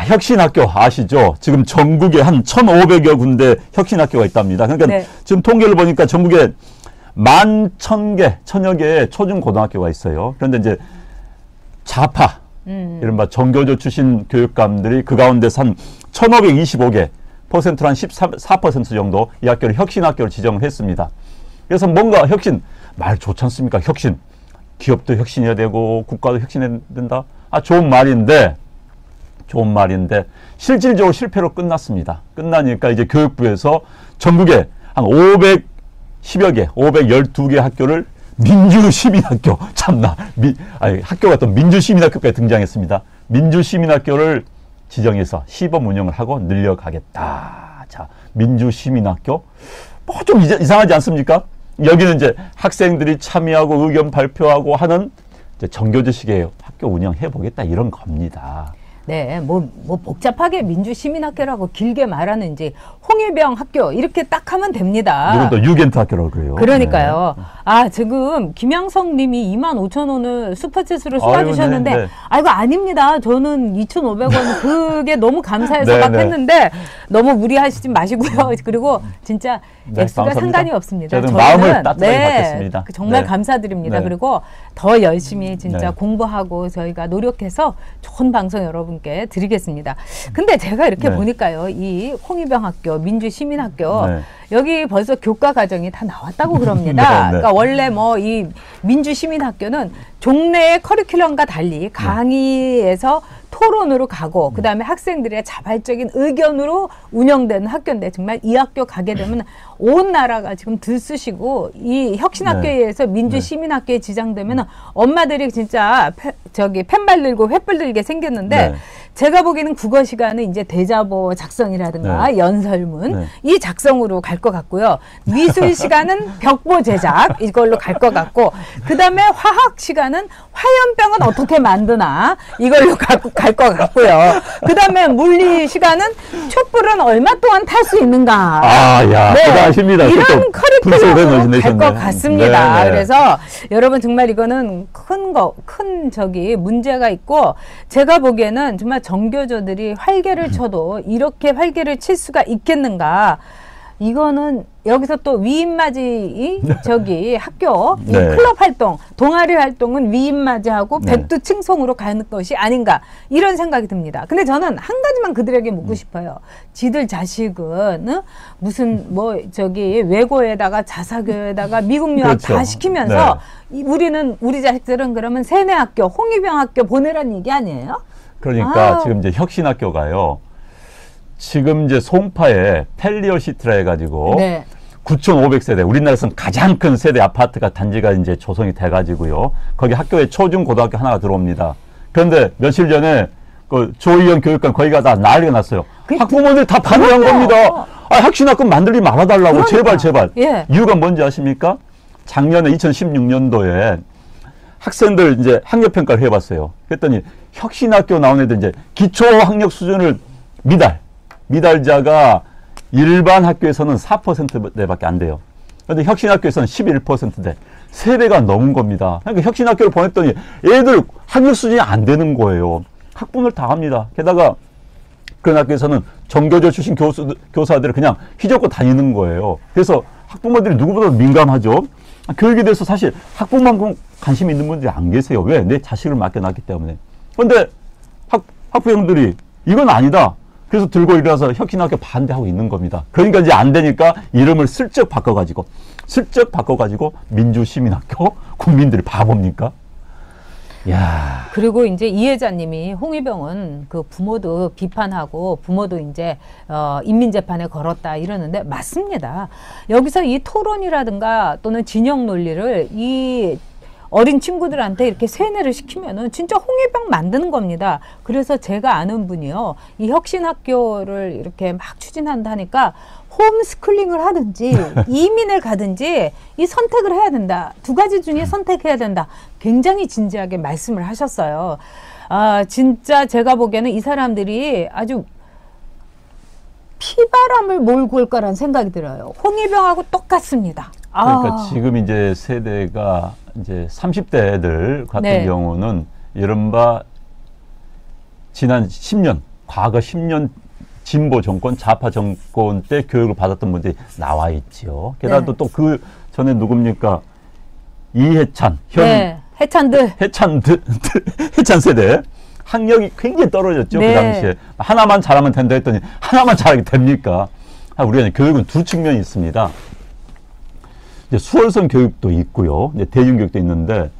혁신학교 아시죠? 지금 전국에 한 1,500여 군데 혁신학교가 있답니다. 그러니까 네. 지금 통계를 보니까 전국에 11,000개, 1,000여 개의 초중고등학교가 있어요. 그런데 이제 좌파, 이른바 정교조 출신 교육감들이 그 가운데서 한 1,525개, 퍼센트로 한 14% 정도 이 학교를 혁신학교를 지정을 했습니다. 그래서 뭔가 혁신, 말 좋지 않습니까? 혁신. 기업도 혁신해야 되고 국가도 혁신해야 된다. 좋은 말인데 실질적으로 실패로 끝났습니다. 끝나니까 이제 교육부에서 전국에 한 510여 개, 512개 학교를 민주시민학교, 참나, 학교가 또 민주시민학교까지 등장했습니다. 민주시민학교를 지정해서 시범 운영을 하고 늘려가겠다. 자, 민주시민학교. 뭐 좀 이상하지 않습니까? 여기는 이제 학생들이 참여하고 의견 발표하고 하는 이제 정교조식의 학교 운영해 보겠다 이런 겁니다. 네, 뭐 복잡하게 민주시민학교라고 길게 말하는 이제 홍위병 학교 이렇게 딱 하면 됩니다. 이건 또 유겐트 학교라고 그래요. 그러니까요. 네. 지금 김양성 님이 25,000원을 슈퍼챗으로 쏘아주셨는데 네. 이거 아닙니다. 저는 2,500원 그게 너무 감사해서 네, 막 네. 했는데 너무 무리하시지 마시고요. 그리고 진짜 액수가 감사합니다. 상관이 없습니다. 저는 마음을 따뜻하게 받겠습니다. 정말 네. 감사드립니다. 네. 그리고 더 열심히 진짜 네. 공부하고 저희가 노력해서 좋은 방송 여러분께 드리겠습니다. 근데 제가 이렇게 네. 보니까요. 이 홍위병 학교, 민주시민학교 네. 여기 벌써 교과 과정이 다 나왔다고 그럽니다. 네, 네. 그러니까 원래 뭐 이 민주시민학교는 종래의 커리큘럼과 달리 강의에서 토론으로 가고 그다음에 학생들의 자발적인 의견으로 운영되는 학교인데 정말 이 학교 가게 되면 온 나라가 지금 들쑤시고 이 혁신학교에 의해서 민주시민학교에 지정되면 엄마들이 진짜 펜발 들고 횃불 들게 생겼는데 제가 보기에는 국어 시간은 이제 대자보 작성이라든가 연설문 이 작성으로 갈 것 같고요. 미술 시간은 벽보 제작 이걸로 갈 것 같고 그다음에 화학 시간은 화염병은 어떻게 만드나 이걸로 갈 것 같고요. 그다음에 물리 시간은 촛불은 얼마 동안 탈 수 있는가. 대단하십니다. 이런 커리큘럼으로 갈 것 같습니다. 네. 그래서 여러분 정말 이거는 큰 문제가 있고 제가 보기에는 정말 정교조들이 활개를 쳐도 이렇게 활개를 칠 수가 있겠는가. 이거는 여기서 또 위임맞이 학교 이 클럽 활동, 동아리 활동은 위임맞이하고 백두칭송으로 가는 것이 아닌가 이런 생각이 듭니다. 근데 저는 한 가지만 그들에게 묻고 싶어요. 지들 자식은 무슨 외고에다가 자사교에다가 미국 유학 다 시키면서 우리 자식들은 그러면 세뇌학교, 홍위병 학교 보내라는 얘기 아니에요? 그러니까 지금 이제 혁신학교가요. 지금 이제 송파에 펠리어시티라 해가지고 9,500세대 우리나라에서는 가장 큰 세대 아파트가 단지가 이제 조성이 돼가지고요. 거기 학교에 초중 고등학교 하나가 들어옵니다. 그런데 며칠 전에 그 조희연 교육감 거기가 다 난리가 났어요. 학부모들이 다 반대한 겁니다. 혁신학교 만들지 말아달라고. 제발. 이유가 뭔지 아십니까? 작년에 2016년도에 학생들 이제 학력평가를 해봤어요. 그랬더니 혁신학교 나온 애들 이제 기초학력 수준을 미달자가 일반 학교에서는 4%대밖에 안 돼요. 그런데 혁신학교에서는 11%대. 3배가 넘은 겁니다. 그러니까 혁신학교를 보냈더니 애들 학력 수준이 안 되는 거예요. 학부모를 다 합니다. 게다가 그런 학교에서는 정교조 출신 교사들을 그냥 휘젓고 다니는 거예요. 그래서 학부모들이 누구보다 민감하죠. 교육에 대해서 사실 학부모만큼 관심 있는 분들이 안 계세요. 왜? 내 자식을 맡겨놨기 때문에. 그런데 학부형들이 이건 아니다. 그래서 들고 일어나서 혁신학교 반대하고 있는 겁니다. 그러니까 이제 안 되니까 이름을 슬쩍 바꿔가지고 민주시민학교? 국민들이 바보입니까? 야. 그리고 이제 이혜자님이 홍위병은 그 부모도 비판하고 부모도 이제 인민재판에 걸었다 이러는데 맞습니다. 여기서 이 토론이라든가 또는 진영 논리를 이 어린 친구들한테 이렇게 세뇌를 시키면은 진짜 홍위병 만드는 겁니다. 그래서 제가 아는 분이요. 이 혁신학교를 이렇게 막 추진한다니까 홈스쿨링을 하든지 이민을 가든지 이 선택을 해야 된다. 2가지 중에 선택해야 된다. 굉장히 진지하게 말씀을 하셨어요. 진짜 제가 보기에는 이 사람들이 아주 피바람을 몰고 올 거라는 생각이 들어요. 홍위병하고 똑같습니다. 그러니까 지금 이제 세대가 이제 30대 애들 같은 경우는 이른바 지난 10년 과거 10년 진보 정권, 좌파 정권 때 교육을 받았던 분들이 나와 있지요. 게다가 네. 또 그 전에 누굽니까? 이해찬, 네. 해찬 세대. 학력이 굉장히 떨어졌죠. 네. 그 당시에. 하나만 잘하면 된다 했더니 하나만 잘하게 됩니까? 우리가 교육은 두 측면이 있습니다. 이제 수월성 교육도 있고요. 이제 대중교육도 있는데,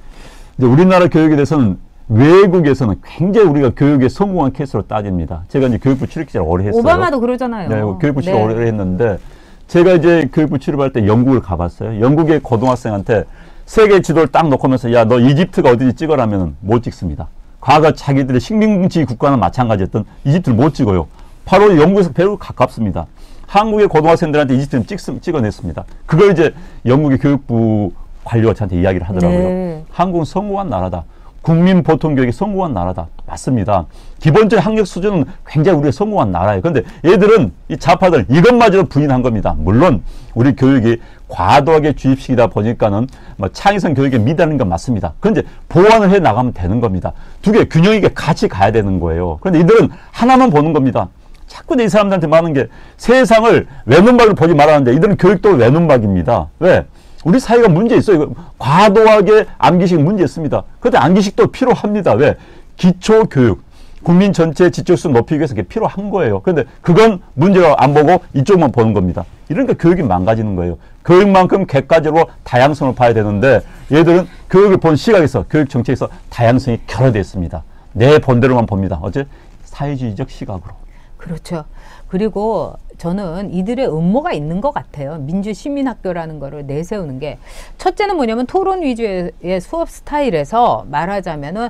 이제 우리나라 교육에 대해서는 외국에서는 굉장히 우리가 교육에 성공한 케이스로 따집니다. 제가 이제 교육부 출입기자를 오래 했어요. 오바마도 그러잖아요. 네, 교육부 출입 네. 오래 했는데, 제가 이제 교육부 출입할 때 영국을 가봤어요. 영국의 고등학생한테 세계 지도를 딱 놓고 하면서, 야, 너 이집트가 어디지 찍어라면 못 찍습니다. 과거 자기들의 식민지 국가는 마찬가지였던 이집트를 못 찍어요. 바로 영국에서 배우 가깝습니다. 한국의 고등학생들한테 이집트는 찍어냈습니다. 그걸 이제 영국의 교육부 관료가 저한테 이야기를 하더라고요. 네. 한국은 성공한 나라다. 국민 보통 교육이 성공한 나라다. 맞습니다. 기본적인 학력 수준은 굉장히 우리가 성공한 나라예요. 그런데 얘들은, 이 좌파들 이것마저도 부인한 겁니다. 물론 우리 교육이 과도하게 주입식이다 보니까는 뭐 창의성 교육에 미달인 건 맞습니다. 그런데 보완을 해 나가면 되는 겁니다. 두 개 균형 있게 같이 가야 되는 거예요. 그런데 이들은 하나만 보는 겁니다. 자꾸 이 사람들한테 말하는 게 세상을 외눈박이로 보지 말라는데, 이들은 교육도 외눈박입니다. 왜? 우리 사회가 문제 있어요. 이거 과도하게 암기식 문제 있습니다. 그런데 암기식도 필요합니다. 왜? 기초교육, 국민 전체의 지적수 높이기 위해서 그게 필요한 거예요. 그런데 그건 문제로 안 보고 이쪽만 보는 겁니다. 이러니까 교육이 망가지는 거예요. 교육만큼 객관적으로 다양성을 봐야 되는데, 얘들은 교육을 본 시각에서, 교육 정책에서 다양성이 결여되어 있습니다. 내 본대로만 봅니다. 어째? 사회주의적 시각으로. 그렇죠. 그리고 저는 이들의 음모가 있는 것 같아요. 민주시민학교라는 거를 내세우는 게, 첫째는 뭐냐면 토론 위주의 수업 스타일에서 말하자면은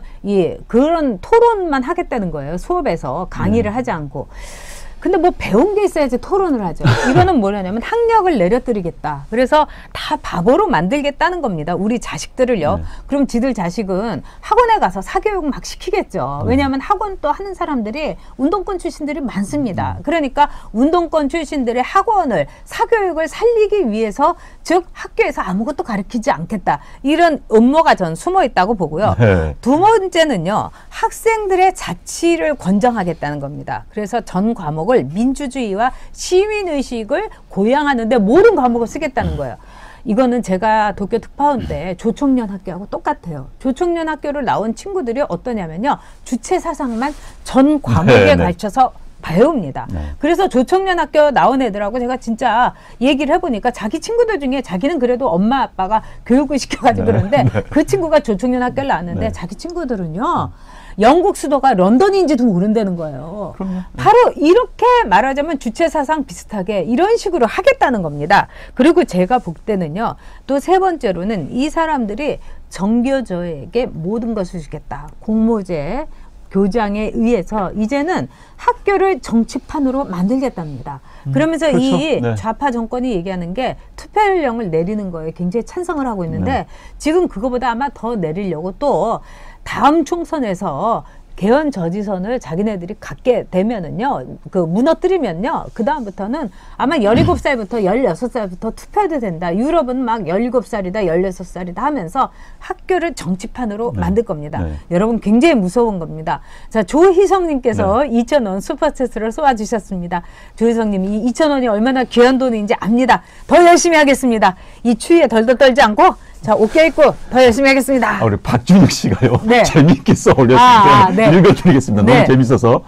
그런 토론만 하겠다는 거예요. 수업에서 강의를 하지 않고. 근데 뭐 배운 게 있어야지 토론을 하죠. 이거는 뭐냐면 학력을 내려드리겠다. 그래서 다 바보로 만들겠다는 겁니다. 우리 자식들을요. 네. 그럼 지들 자식은 학원에 가서 사교육 막 시키겠죠. 왜냐하면 학원 또 하는 사람들이 운동권 출신들이 많습니다. 그러니까 운동권 출신들의 학원을, 사교육을 살리기 위해서, 즉 학교에서 아무것도 가르치지 않겠다. 이런 음모가 전 숨어 있다고 보고요. 네. 두 번째는요. 학생들의 자치를 권장하겠다는 겁니다. 그래서 전 과목을 민주주의와 시민의식을 고양하는데 모든 과목을 쓰겠다는 거예요. 이거는 제가 도쿄 특파원 때 조총련 학교하고 똑같아요. 조총련 학교를 나온 친구들이 어떠냐면요. 주체 사상만 전 과목에 걸쳐서 배웁니다. 네. 그래서 조총련 학교 나온 애들하고 제가 진짜 얘기를 해보니까 자기 친구들 중에 자기는 그래도 엄마 아빠가 교육을 시켜가지고 그러는데 그 친구가 조총련 학교를 나왔는데 자기 친구들은요. 영국 수도가 런던인지도 모른다는 거예요. 그럼요. 바로 이렇게 말하자면 주체 사상 비슷하게 이런 식으로 하겠다는 겁니다. 그리고 제가 볼 때는요. 또 세 번째로는 이 사람들이 정교조에게 모든 것을 주겠다. 공모제, 교장에 의해서 이제는 학교를 정치판으로 만들겠답니다. 그러면서 그렇죠. 이 네. 좌파 정권이 얘기하는 게 투표연령을 내리는 거에 굉장히 찬성을 하고 있는데 네. 지금 그거보다 아마 더 내리려고 또 다음 총선에서 개헌 저지선을 자기네들이 갖게 되면은요, 그 무너뜨리면요, 그 다음부터는 아마 17살부터 16살부터 투표해도 된다. 유럽은 막 17살이다, 16살이다 하면서 학교를 정치판으로 만들 겁니다. 네. 여러분 굉장히 무서운 겁니다. 자, 조희성님께서 2,000원 슈퍼챗으로 쏘아주셨습니다. 조희성님, 이 2,000원이 얼마나 귀한 돈인지 압니다. 더 열심히 하겠습니다. 이 추위에 덜덜 떨지 않고 자, 옷 껴입고 더 열심히 하겠습니다. 우리 박준혁 씨가요. 네. 재미있게 써올렸습니다. 네. 읽어드리겠습니다. 네. 너무 재밌어서.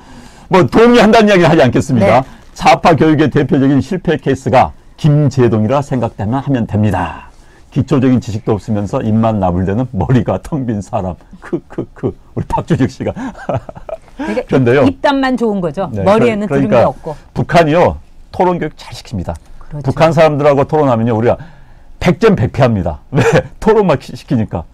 뭐 동의한다는 이야기는 하지 않겠습니다. 네. 좌파 교육의 대표적인 실패 케이스가 김재동이라 생각되면 하면 됩니다. 기초적인 지식도 없으면서 입만 나불대는 머리가 텅 빈 사람. 우리 박준혁 씨가. 되게 그런데요. 입담만 좋은 거죠. 네, 머리에는 들은 게 없고. 북한이요. 토론 교육 잘 시킵니다. 그렇죠. 북한 사람들하고 토론하면요. 우리가 100점 100패합니다. 왜? 토론만 시키니까.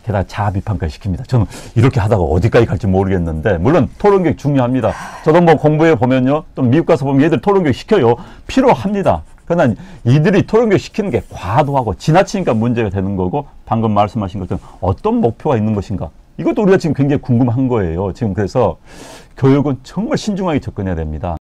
게다가 자아 비판까지 시킵니다. 저는 이렇게 하다가 어디까지 갈지 모르겠는데, 물론 토론 교육 중요합니다. 저도 뭐 공부해 보면요. 또 미국 가서 보면 얘들 토론 교육 시켜요. 필요합니다. 그러나 이들이 토론 교육 시키는 게 과도하고 지나치니까 문제가 되는 거고, 방금 말씀하신 것처럼 어떤 목표가 있는 것인가. 이것도 우리가 지금 굉장히 궁금한 거예요. 지금 그래서 교육은 정말 신중하게 접근해야 됩니다.